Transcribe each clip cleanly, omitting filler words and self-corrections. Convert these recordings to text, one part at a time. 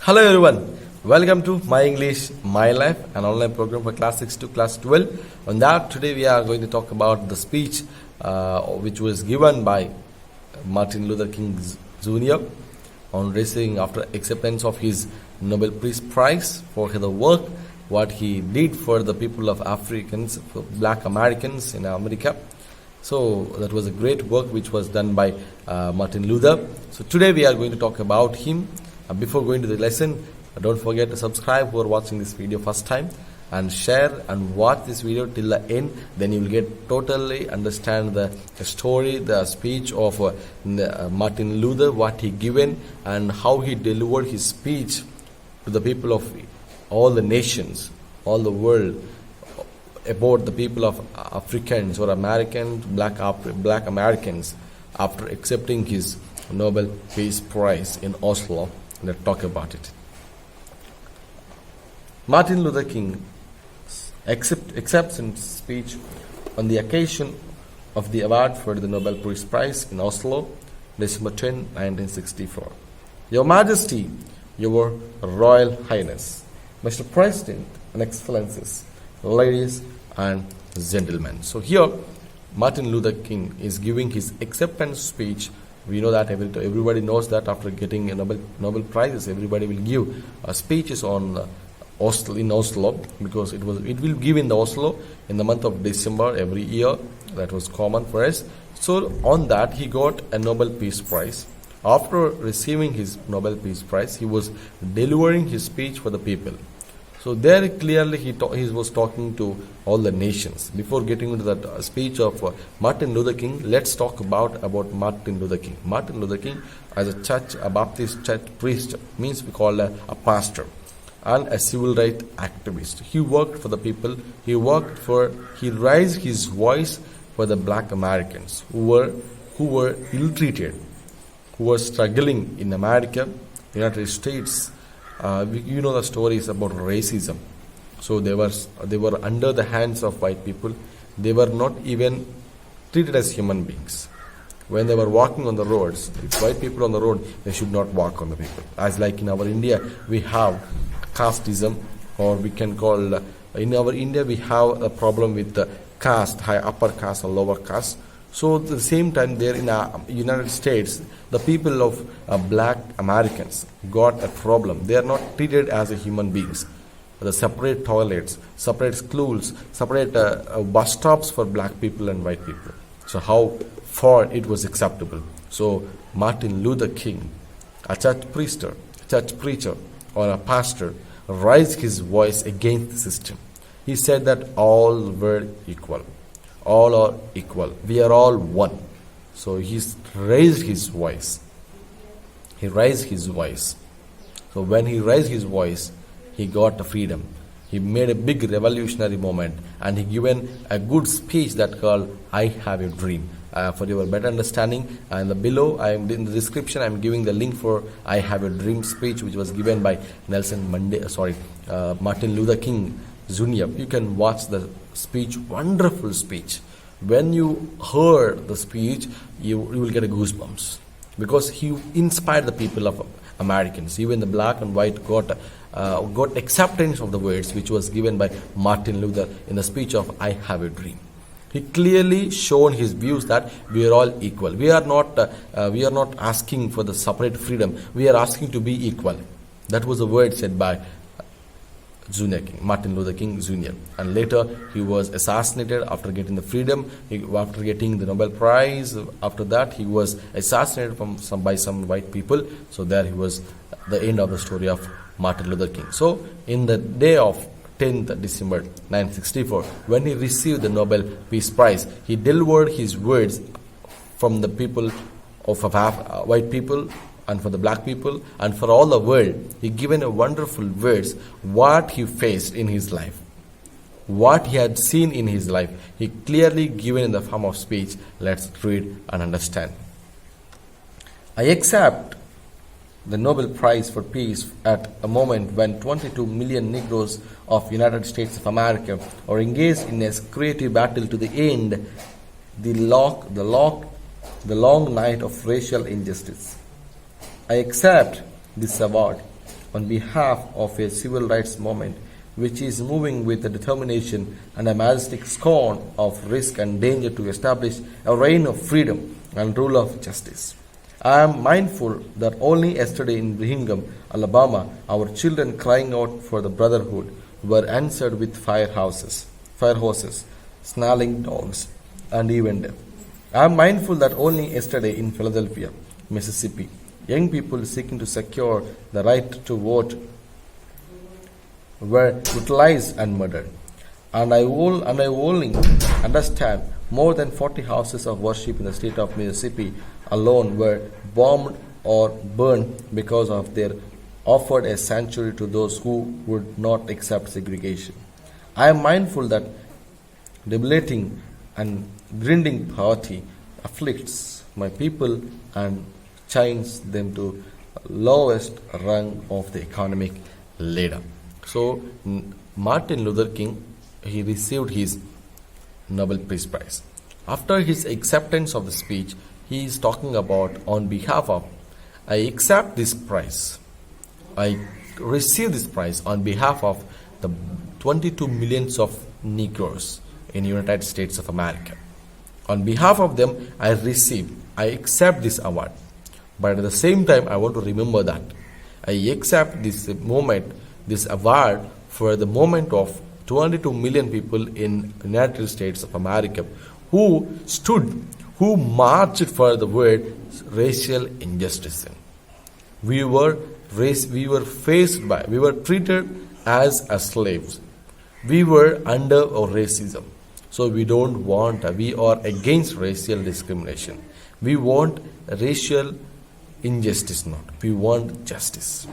Hello everyone, welcome to My English, My Life, an online program for class 6 to class 12. On that, today we are going to talk about the speech which was given by Martin Luther King Jr. on receiving after acceptance of his Nobel Peace Prize for the work what he did for the people of Africans, for black Americans in America. So that was a great work which was done by Martin Luther. So today we are going to talk about him. Before going to the lesson, don't forget to subscribe who are watching this video first time and share and watch this video till the end. Then you will get totally understand the story, the speech of Martin Luther, what he given and how he delivered his speech to the people of all the nations, all the world, about the people of Africans or Americans, black Americans, after accepting his Nobel Peace Prize in Oslo. Let's talk about it. Martin Luther King accepts in speech on the occasion of the award for the Nobel Peace Prize in Oslo, December 10, 1964. Your Majesty, Your Royal Highness, Mr. President and Excellencies, ladies and gentlemen. So here, Martin Luther King is giving his acceptance speech. We know that everybody knows that after getting a Nobel Prizes, everybody will give speeches on Oslo, because it will give in the Oslo in the month of December every year. That was common for us. So on that he got a Nobel Peace Prize. After receiving his Nobel Peace Prize, he was delivering his speech for the people. So there clearly he was talking to all the nations. Before getting into that speech of Martin Luther King, let's talk about Martin Luther King. Martin Luther King, as a Baptist church priest, means we call a pastor and a civil rights activist. He worked for the people. He raised his voice for the black Americans who were ill-treated, who were struggling in America, United States. You know the stories about racism. So they were under the hands of white people. They were not even treated as human beings. When they were walking on the roads, if white people on the road, they should not walk on the people. As like in our India, we have casteism, or we can call, in our India we have a problem with the caste, high upper caste and lower caste. So at the same time there in the United States, the people of black Americans got a problem. They are not treated as a human beings. The separate toilets, separate schools, separate bus stops for black people and white people. So how far it was acceptable. So Martin Luther King, a church preacher or a pastor, raised his voice against the system. He said that all were equal. All are equal. We are all one. So he raised his voice. He raised his voice. So when he raised his voice, he got the freedom. He made a big revolutionary moment, and he given a good speech that called "I Have a Dream." For your better understanding, and below in the description I am giving the link for "I Have a Dream" speech, which was given by Martin Luther King Jr. You can watch the speech, wonderful speech. When you heard the speech, you will get a goosebumps, because he inspired the people of Americans. Even the black and white got acceptance of the words which was given by Martin Luther in the speech of "I Have a Dream." He clearly shown his views that we are all equal. We are not asking for the separate freedom. We are asking to be equal. That was a word said by Martin Luther King Jr. And later he was assassinated after getting the freedom, after getting the Nobel Prize. After that he was assassinated by some white people. So there he was, the end of the story of Martin Luther King. So in the day of 10th December 1964, when he received the Nobel Peace Prize, he delivered his words from the people of white people, and for the black people, and for all the world. He given a wonderful words what he faced in his life, what he had seen in his life. He clearly given in the form of speech. Let's read and understand. I accept the Nobel Prize for Peace at a moment when 22 million Negroes of United States of America are engaged in a creative battle to the end the long night of racial injustice. I accept this award on behalf of a civil rights movement which is moving with a determination and a majestic scorn of risk and danger to establish a reign of freedom and rule of justice. I am mindful that only yesterday in Birmingham, Alabama, our children crying out for the brotherhood were answered with fire horses, snarling dogs, and even death. I am mindful that only yesterday in Philadelphia, Mississippi, young people seeking to secure the right to vote were brutalized and murdered. And I only understand more than 40 houses of worship in the state of Mississippi alone were bombed or burned because of their offered a sanctuary to those who would not accept segregation. I am mindful that debilitating and grinding poverty afflicts my people and chains them to lowest rung of the economic ladder. So Martin Luther King, he received his Nobel Peace Prize. After his acceptance of the speech, he is talking about, on behalf of, I accept this prize. I receive this prize on behalf of the 22 millions of Negroes in the United States of America. On behalf of them, I accept this award. But at the same time, I want to remember that I accept this moment, this award for the moment of 22 million people in the United States of America who marched for the word racial injustice. We were treated as slaves. We were under racism. So we are against racial discrimination. We want racial injustice not. We want justice.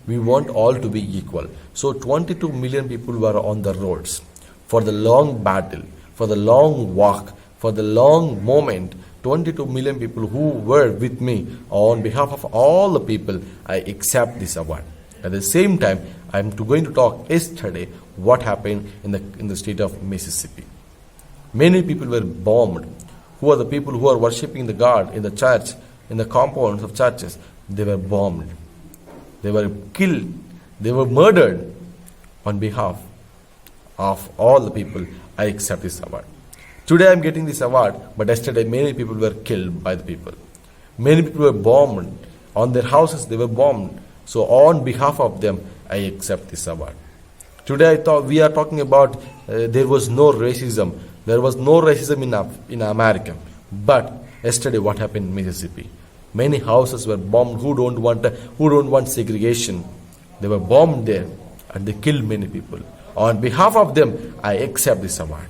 We want all to be equal. So 22 million people were on the roads for the long battle, for the long walk, for the long moment. 22 million people who were with me on behalf of all the people, I accept this award. At the same time, I am going to talk yesterday what happened in the state of Mississippi. Many people were bombed. Who are the people who are worshipping the God in the church, in the compounds of churches? They were bombed. They were killed. They were murdered. On behalf of all the people, I accept this award. Today I am getting this award, but yesterday many people were killed by the people. Many people were bombed. On their houses they were bombed. So on behalf of them, I accept this award. Today we are talking about there was no racism. There was no racism in America. But yesterday what happened in Mississippi? Many houses were bombed who don't want segregation. They were bombed there and they killed many people. On behalf of them, I accept this award.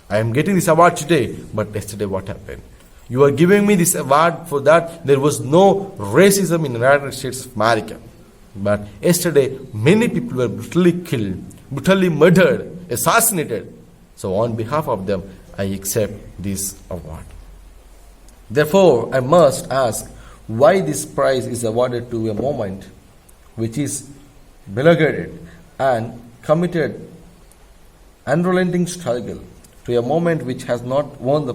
I am getting this award today, but yesterday what happened? You are giving me this award for that. There was no racism in the United States of America. But yesterday, many people were brutally killed, brutally murdered, assassinated. So on behalf of them, I accept this award. Therefore, I must ask why this prize is awarded to a moment which is beleaguered and committed unrelenting struggle, to a moment which has not won the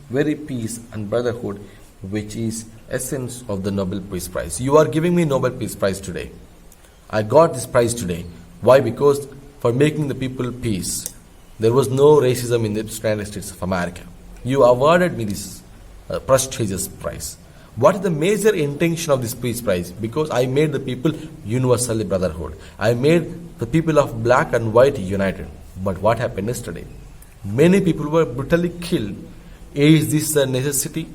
very peace and brotherhood which is essence of the Nobel Peace Prize. You are giving me Nobel Peace Prize today. I got this prize today. Why? Because for making the people peace. There was no racism in the United States of America. You awarded me this prestigious prize. What is the major intention of this peace prize? Because I made the people universally brotherhood. I made the people of black and white united. But what happened yesterday? Many people were brutally killed. Is this a necessity?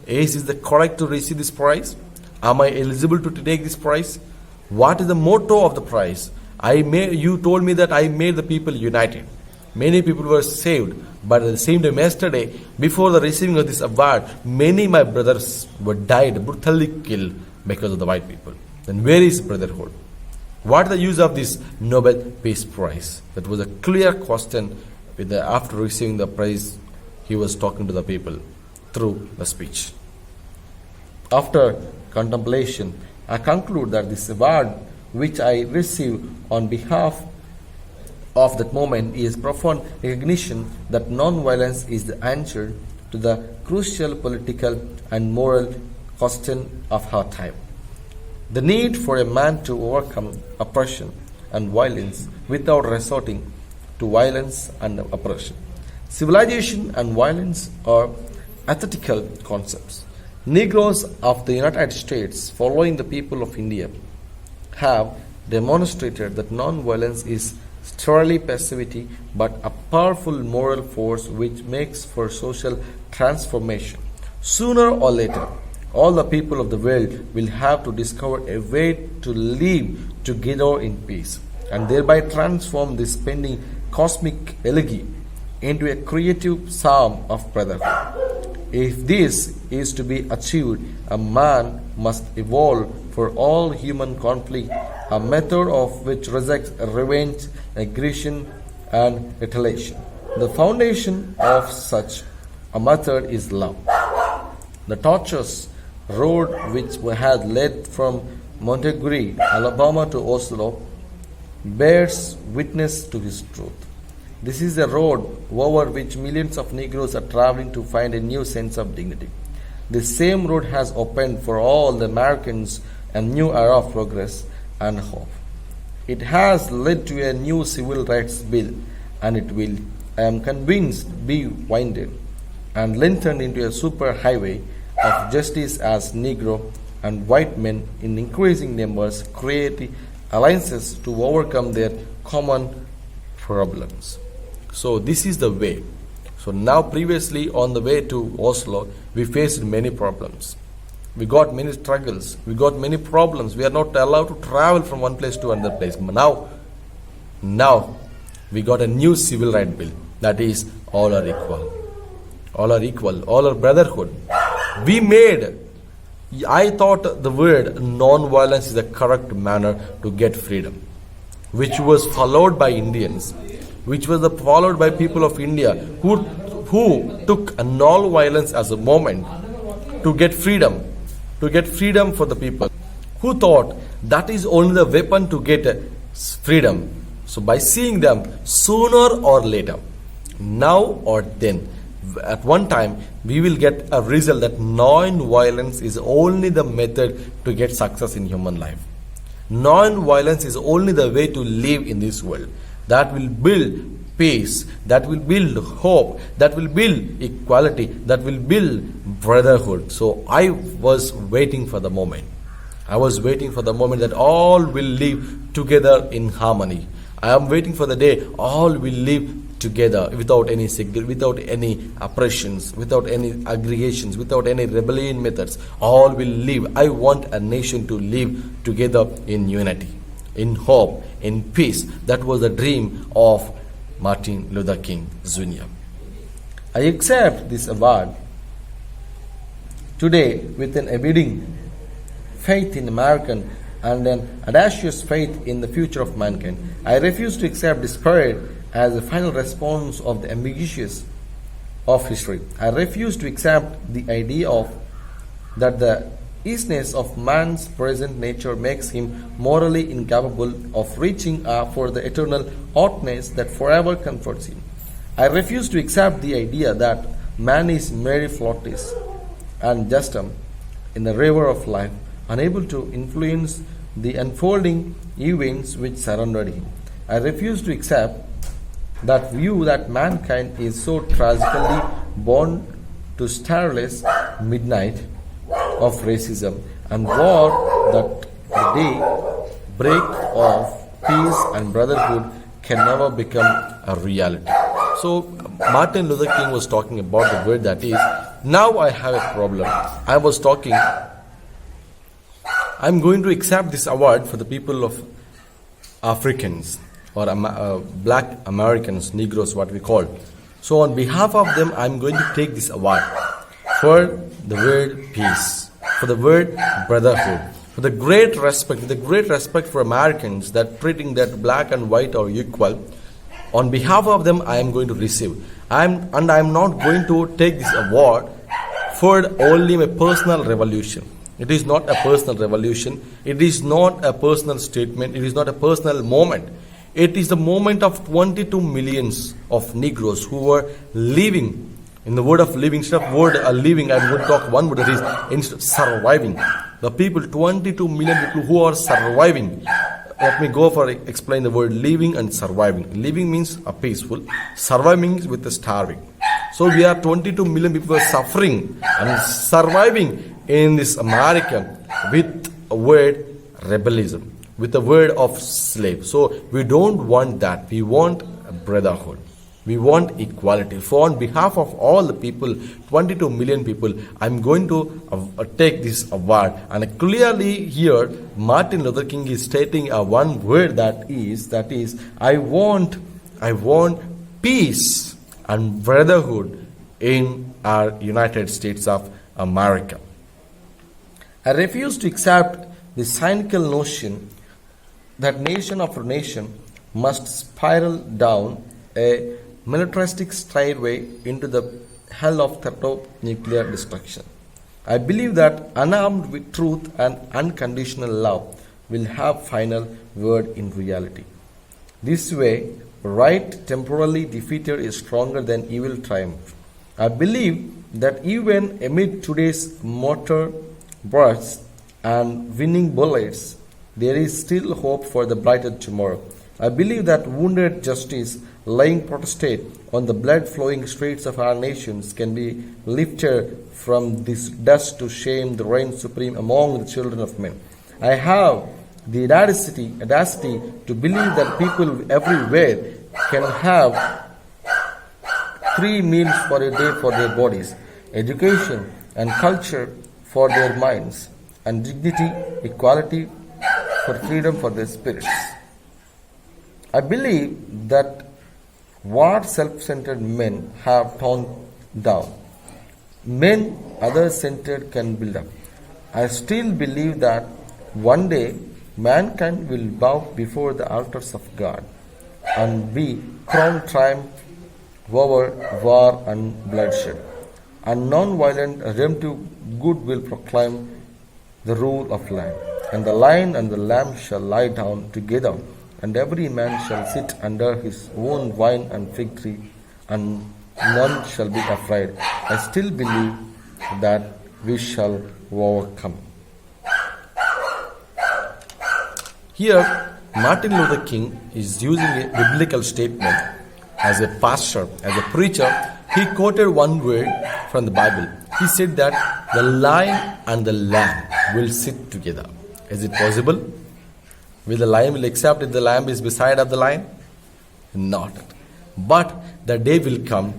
Is this the correct to receive this prize? Am I eligible to take this prize? What is the motto of the prize? You told me that I made the people united. Many people were saved. But at the same time, yesterday, before the receiving of this award, many my brothers were died, brutally killed because of the white people. Then where is brotherhood? What is the use of this Nobel Peace Prize? That was a clear question. After receiving the prize, he was talking to the people through the speech. After contemplation, I conclude that this award which I receive on behalf of that moment is profound recognition that non-violence is the answer to the crucial political and moral question of our time. The need for a man to overcome oppression and violence without resorting to violence and oppression. Civilization and violence are ethical concepts. Negroes of the United States, following the people of India, have demonstrated that non-violence is sterile passivity but a powerful moral force which makes for social transformation. Sooner or later, all the people of the world will have to discover a way to live together in peace and thereby transform this pending cosmic elegy into a creative psalm of brotherhood. If this is to be achieved, a man must evolve for all human conflict a method of which rejects revenge, aggression, and retaliation. The foundation of such a method is love. The tortuous road which had led from Montgomery, Alabama to Oslo bears witness to his truth. This is a road over which millions of Negroes are traveling to find a new sense of dignity. This same road has opened for all the Americans a new era of progress and hope. It has led to a new civil rights bill, and it will, I am convinced, be winded and lengthened into a super highway of justice as Negro and white men in increasing numbers create alliances to overcome their common problems. So this is the way. So now previously on the way to Oslo, we faced many problems. We got many struggles. We got many problems. We are not allowed to travel from one place to another place. Now we got a new civil right bill. That is, all are equal. All are equal. All are brotherhood. I thought the word non-violence is the correct manner to get freedom, which was followed by Indians, which was followed by people of India who took a non-violence as a moment to get freedom for the people, who thought that is only the weapon to get freedom. So by seeing them, sooner or later, now or then, at one time, we will get a result that non-violence is only the method to get success in human life. Non-violence is only the way to live in this world. That will build peace, that will build hope, that will build equality, that will build brotherhood. So I was waiting for the moment. I was waiting for the moment that all will live together in harmony. I am waiting for the day all will live together without any oppressions, without any aggregations, without any rebellion methods. All will live. I want a nation to live together in unity, in hope, in peace. That was the dream of Martin Luther King Jr. I accept this award today with an abiding faith in American and an audacious faith in the future of mankind. I refuse to accept this parade as a final response of the ambiguous of history. I refuse to accept the idea of that the easiness of man's present nature makes him morally incapable of reaching for the eternal outness that forever comforts him. I refuse to accept the idea that man is mere floatis and just in the river of life, unable to influence the unfolding events which surrounded him. I refuse to accept that view that mankind is so tragically born to starless midnight of racism and war that the day break of peace and brotherhood can never become a reality. So Martin Luther King was talking about the word that is. Now I have a problem. I was talking, I'm going to accept this award for the people of Africans or black Americans, Negroes, what we call. So on behalf of them, I'm going to take this award for the word peace, for the word brotherhood, for the great respect for Americans that treating that black and white are equal. On behalf of them, I am going to receive. I am not going to take this award for only my personal revolution. It is not a personal revolution. It is not a personal statement. It is not a personal moment. It is the moment of 22 millions of Negroes who were living. In the word of living, instead of word living, I would talk one word, that is instead of surviving. The people, 22 million people who are surviving. Let me go for explain the word living and surviving. Living means a peaceful, surviving means with the starving. So we are 22 million people who are suffering and surviving in this America with a word rebellism, with the word of slave. So we don't want that. We want brotherhood. We want equality. So on behalf of all the people, 22 million people, I'm going to take this award. And clearly here, Martin Luther King is stating one word that is, I want peace and brotherhood in our United States of America. I refuse to accept the cynical notion that nation after nation must spiral down a militaristic straightway into the hell of thermonuclear destruction. I believe that unarmed with truth and unconditional love will have final word in reality. This way, right temporarily defeated is stronger than evil triumph. I believe that even amid today's mortar bursts and winning bullets, there is still hope for the brighter tomorrow. I believe that wounded justice lying prostrate on the blood-flowing streets of our nations can be lifted from this dust to shame the reign supreme among the children of men. I have the audacity to believe that people everywhere can have 3 meals for a day for their bodies, education and culture for their minds, and dignity, equality, for freedom for their spirits. I believe that what self-centered men have torn down, men other-centered can build up. I still believe that one day mankind will bow before the altars of God and be crowned triumph over war and bloodshed. And non-violent redemptive good will proclaim the rule of land. And the lion and the lamb shall lie down together, and every man shall sit under his own vine and fig tree, and none shall be afraid. I still believe that we shall overcome. Here, Martin Luther King is using a biblical statement as a pastor, as a preacher. He quoted one word from the Bible. He said that the lion and the lamb will sit together. Is it possible? Will the lion will accept if the lamb is beside of the lion? Not. But the day will come,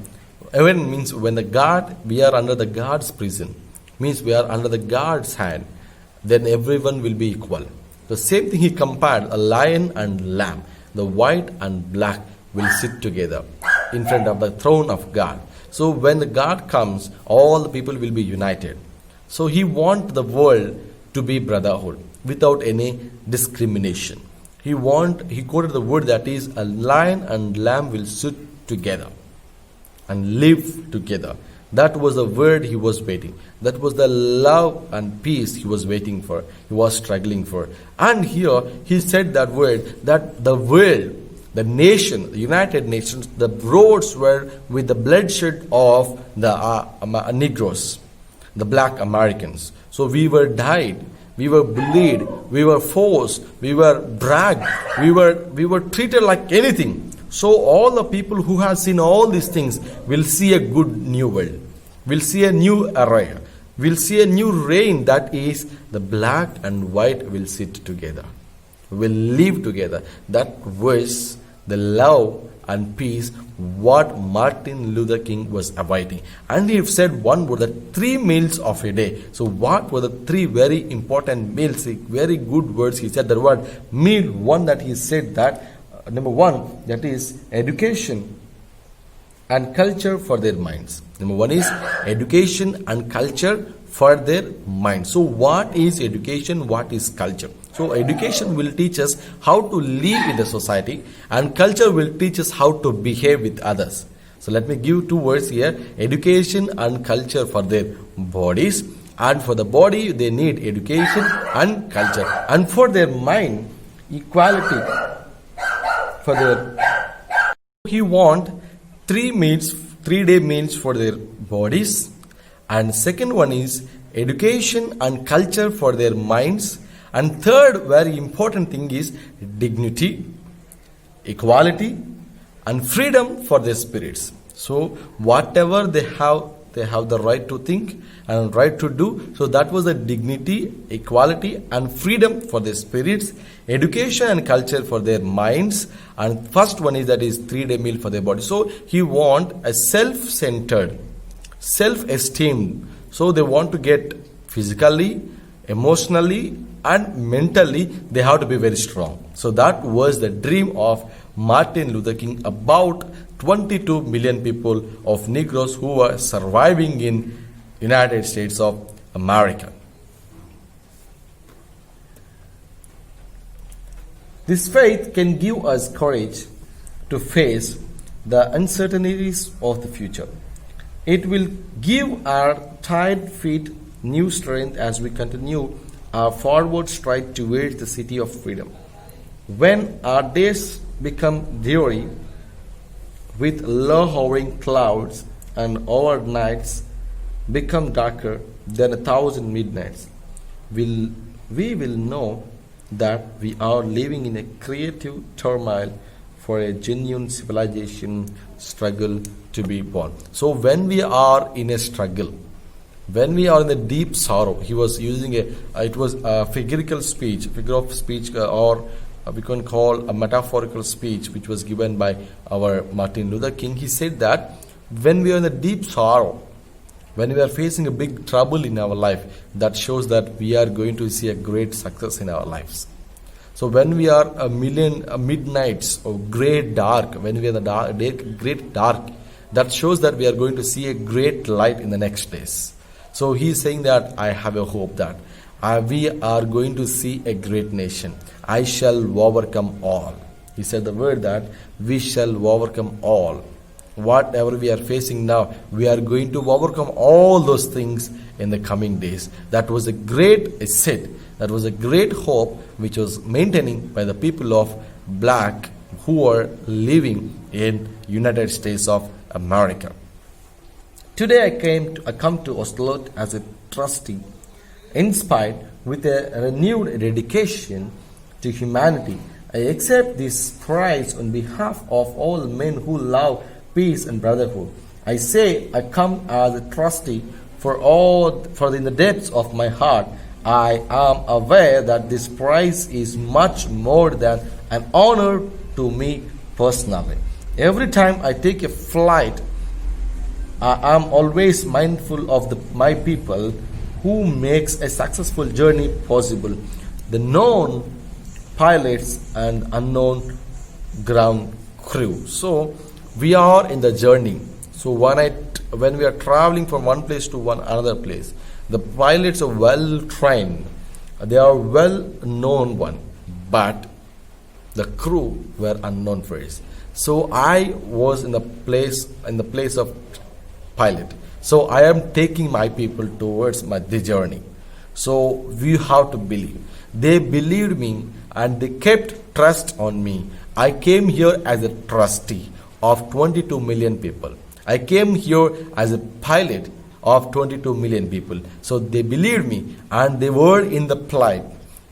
even means when we are under the God's prison, means we are under the God's hand, then everyone will be equal. The same thing he compared a lion and lamb, the white and black will sit together in front of the throne of God. So when the God comes, all the people will be united. So he wants the world to be brotherhood without any discrimination. He quoted the word that is, a lion and lamb will sit together and live together. That was the word he was waiting. That was the love and peace he was waiting for. He was struggling for. And here he said that word, that the world, the nation, the United Nations, the roads were with the bloodshed of the Negroes, the black Americans. So we were died. We were bullied, we were forced, we were dragged, we were treated like anything. So all the people who have seen all these things will see a good new world. Will see a new era. Will see a new reign, that is the black and white will sit together. Will live together. That was the love and peace what Martin Luther King was awaiting. And he said one word, that 3 meals of a day. So what were the 3 very important meals, very good words he said? The word meal, one that he said that, number 1, that is education and culture for their minds. Number 1 is education and culture for their minds. So what is education? What is culture? So education will teach us how to live in the society, and culture will teach us how to behave with others. So let me give 2 words here. Education and culture for their bodies. And for the body, they need education and culture. And for their mind, equality. For their, he want 3 meals, 3-day meals for their bodies. And second one is education and culture for their minds, and third very important thing is dignity, equality, and freedom for their spirits. So whatever they have the right to think and right to do. So that was the dignity, equality, and freedom for their spirits, education and culture for their minds, and first one is that is 3-day meal for their body. So he want a self-centered, self-esteemed. So they want to get physically, emotionally, and mentally they have to be very strong. So that was the dream of Martin Luther King about 22 million people of Negroes who were surviving in United States of America. This faith can give us courage to face the uncertainties of the future. It will give our tired feet new strength as we continue our forward stride towards the city of freedom. When our days become dreary with low-hovering clouds and our nights become darker than 1,000 midnights, we will know that we are living in a creative turmoil for a genuine civilization struggle to be born. So when we are in a struggle, when we are in a deep sorrow, he was using it was a figure of speech, or we can call a metaphorical speech, which was given by our Martin Luther King. He said that when we are in a deep sorrow, when we are facing a big trouble in our life, that shows that we are going to see a great success in our lives. So when we are midnights or great dark, when we are in the great dark, that shows that we are going to see a great light in the next days. So he is saying that I have a hope that we are going to see a great nation. I shall overcome all. He said the word that we shall overcome all. Whatever we are facing now, we are going to overcome all those things in the coming days. That was a great asset. That was a great hope which was maintaining by the people of black who were living in United States of America. Today I come to Oslo as a trustee, inspired with a renewed dedication to humanity. I accept this prize on behalf of all men who love peace and brotherhood. I say I come as a trustee for in the depths of my heart. I am aware that this prize is much more than an honor to me personally. Every time I take a flight, I am always mindful of my people who makes a successful journey possible. The known pilots and unknown ground crew. So we are in the journey. So when we are traveling from one place to another place, the pilots are well trained. They are well known one, but the crew were unknown first. So I was in the place of pilot. So I am taking my people towards the journey. So we have to believe. They believed me and they kept trust on me. I came here as a trustee of 22 million people. I came here as a pilot of 22 million people. So they believed me and they were in the flight.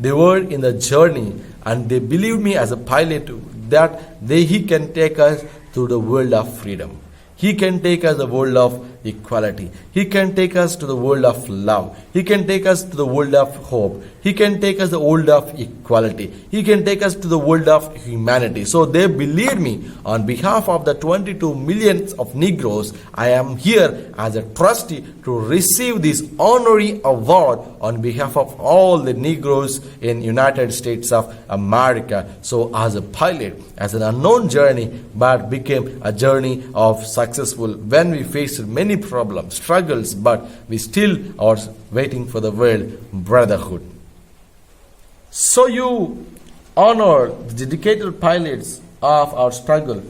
They were in the journey and they believed me as a pilot that he can take us to the world of freedom. He can take us to the world of equality. He can take us to the world of love. He can take us to the world of hope. He can take us to the world of equality. He can take us to the world of humanity. So they believe me on behalf of the 22 millions of Negroes. I am here as a trustee to receive this honorary award on behalf of all the Negroes in United States of America. So as a pilot, as an unknown journey, but became a journey of successful when we faced many problems, struggles, but we still are waiting for the word brotherhood. So you honor the dedicated pilots of our struggle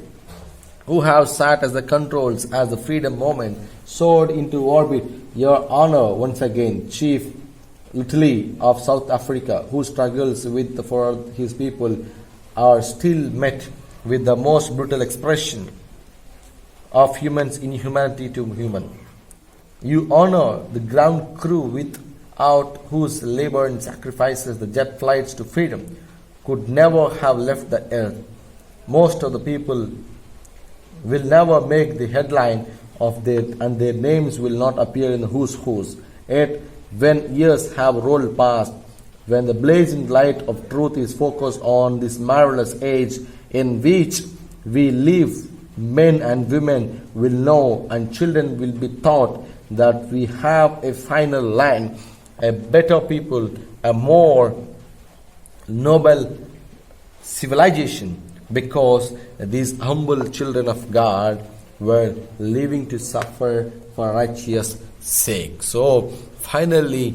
who have sat as the controls as the freedom moment soared into orbit. Your honor once again, Chief Lutuli of South Africa, who struggles for his people, are still met with the most brutal expression of humans inhumanity to human. You honor the ground crew without whose labor and sacrifices the jet flights to freedom could never have left the earth. Most of the people will never make the headline of and their names will not appear in the who's who's. Yet, when years have rolled past, when the blazing light of truth is focused on this marvelous age in which we live, men and women will know and children will be taught that we have a final land, a better people, a more noble civilization, because these humble children of God were living to suffer for righteous sake. So finally,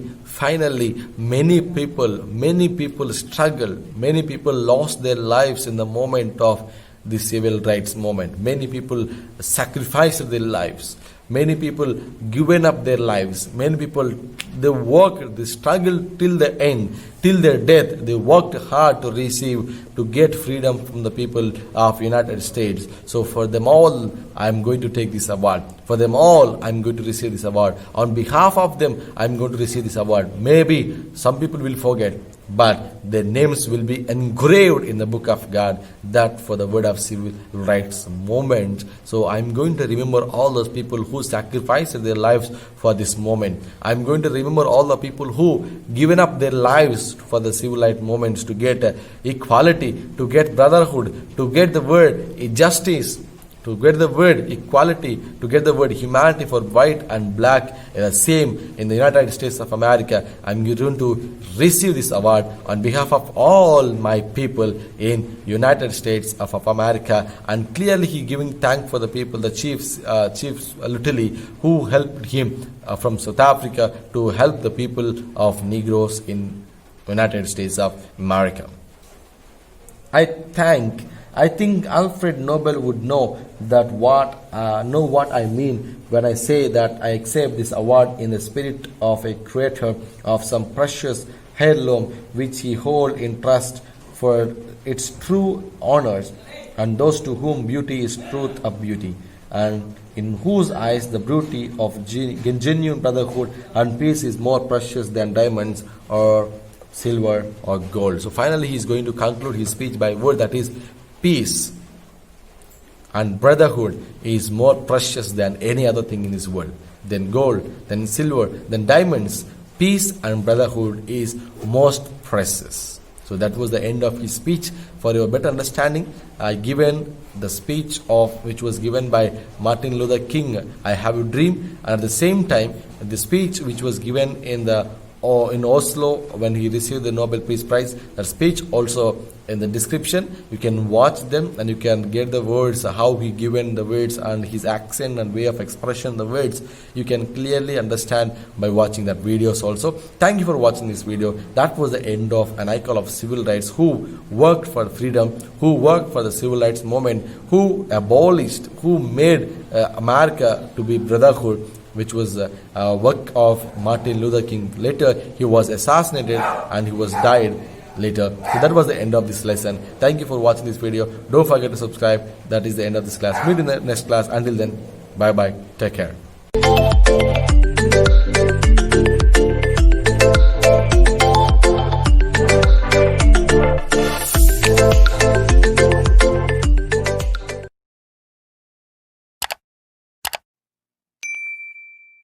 many people struggled, many people lost their lives in the moment of the civil rights movement. Many people sacrificed their lives. Many people given up their lives. Many people, they worked, they struggled till the end, till their death. They worked hard to get freedom from the people of United States. So for them all, I'm going to take this award. For them all, I'm going to receive this award. On behalf of them, I'm going to receive this award. Maybe some people will forget, but their names will be engraved in the book of God, that for the word of civil rights movement. So I'm going to remember all those people who sacrificed their lives for this moment. I'm going to remember all the people who given up their lives for the civil rights movements to get equality, to get brotherhood, to get the word justice, to get the word equality, to get the word humanity for white and black, same in the United States of America. I'm going to receive this award on behalf of all my people in United States of America. And clearly he giving thank for the people, the chiefs literally who helped him from South Africa to help the people of Negroes in United States of America. I think Alfred Nobel would know what I mean when I say that I accept this award in the spirit of a creator of some precious heirloom which he holds in trust for its true honors, and those to whom beauty is truth of beauty, and in whose eyes the beauty of genuine brotherhood and peace is more precious than diamonds or silver or gold. So finally he is going to conclude his speech by a word that is peace and brotherhood is more precious than any other thing in this world, than gold, than silver, than diamonds. Peace and brotherhood is most precious. So that was the end of his speech. For your better understanding, I given the speech which was given by Martin Luther King, I Have a Dream, and at the same time the speech which was given in Oslo when he received the Nobel Peace Prize. That speech also in the description. You can watch them and you can get the words, how he given the words and his accent and way of expression the words. You can clearly understand by watching that videos also. Thank you for watching this video. That was the end of an icon of civil rights who worked for freedom, who worked for the civil rights movement, who abolished, who made America to be brotherhood, which was a work of Martin Luther King. Later he was assassinated and he was died later. So that was the end of this lesson. Thank you for watching this video. Don't forget to subscribe. That is the end of this class. Meet in the next class. Until then, bye bye. Take care.